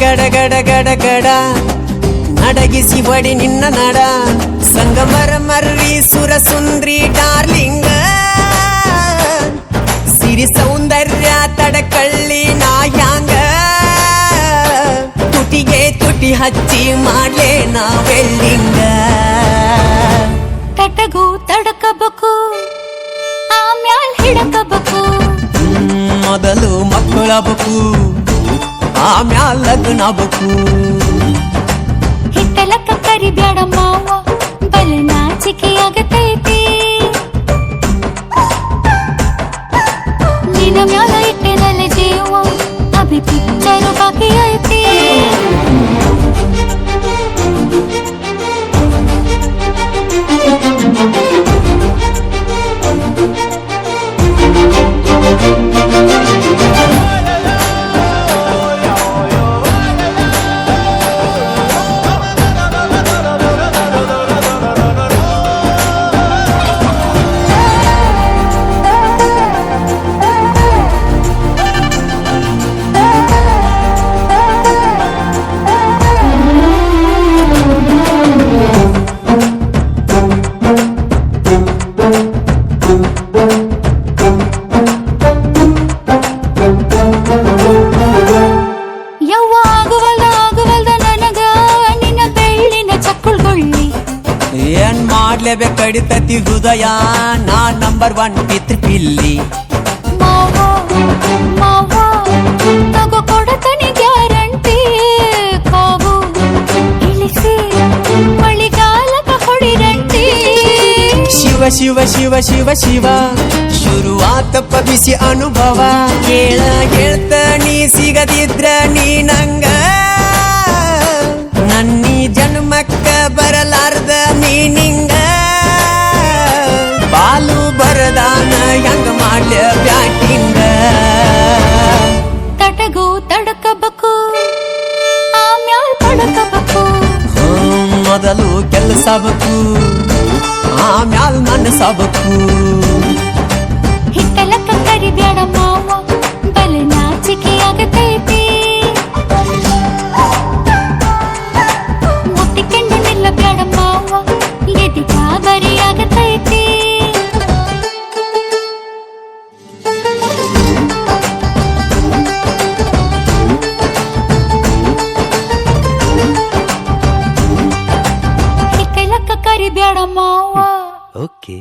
ಗಡ ಗಡ ಗಡ ಗಡ ನಡಗಿಸಿ ಬಡಿ ನಿನ್ನ ನಡ ಸಂಗಮರ ಮರ್ರಿ ಸುರ ಸುಂದ್ರಿ ಡಾರ್ಲಿಂಗ ಸಿರಿ ಸೌಂದರ್ಯ ತಡಕಳ್ಳಿ ನಾಯಾಂಗ ತುಟಿಗೆ ತುಟಿ ಹಚ್ಚಿ ಮಾಡ್ಲೆ ನಾವೆಲ್ಲಿಂಗ ತಟಗೂ ತಡಕಬೇಕು ಆಮ್ಯಾಲ್ ಹಿಡಕಬೇಕು ಮೊದಲು ಮಕ್ಕಳಬೇಕು ಆಮ್ಯಾಲ್ ಲಗ್ನಬೇಕು ಹಿತ್ತಲಕ್ಕ ಕರಿಬ್ಯಾಡ ಮಾವ ಬಲ ನಾಚಿಕೆಯಾಗತೈತಿ ನಿನ್ನ ಮ್ಯಾಲ ಇಟ್ಟೆನಲ್ಲ ಜೀವ ಅಭಿ ಪಿಕ್ಚರು ಬಾಕಿ ಐತಿ ಏನ್ ಮಾಡ್ಲೇಬೇಕು ಕಡಿತತಿ ಹೃದಯ ನಾ ನಂಬರ್ 1 ಪಿತೃ ಪಿಲ್ಲಿ ಮಾವ ಮಾವ ತಗೋ ಕೊಡತನಿ ಗ್ಯಾರಂಟಿ ಕಾವು ಇಳಿಸಿ ಮಳಿಗಾಲಕ ಹೊಡಿರಂಟಿ ಶಿವ ಶಿವ ಶಿವ ಶಿವ ಶಿವ ಶುರುವಾತಪ್ಪ ಬಿಸಿ ಅನುಭವ ಕೇಳ ಹೇಳ್ತ ನೀ ಸಿಗದಿದ್ರ ನೀ ನಂಗ ನನ್ನೀ ಜನ್ಮಕ್ಕ ಬರಲಾರ್ದ ನೀನಿಂಗ ಬಾಲು ಬರದಾನ ಹೆಂಗ ಮಾಡ್ಲ ಬ್ಯಾಟಿಂಗ ತಟಗೂ ತಡಕಬೇಕು ಆಮ್ಯಾಲ್ ಪಡಕಬೇಕು ಮೊದಲು ಕೆಲಸಬೇಕು ಆಮ್ಯಾಲ್ ಮನಸಬೇಕು ಹಿತ್ತಲಕ್ಕ ಕರಿಬ್ಯಾಡ ಮಾವ ಬಲ ನಾಚಿಕೆಯಾಗತೈತಿ ಮುಟ್ಟಿಕೊಂಡು ನಿಲ್ಲಬ್ಯಾಡ ಮಾವ ಎದಿ ಗಾಬರಿಯಾಗತೈತಿ ಹಿತ್ತಲಕ್ಕ ಕರಿಬ್ಯಾಡ ಮಾವ ಓಕೆ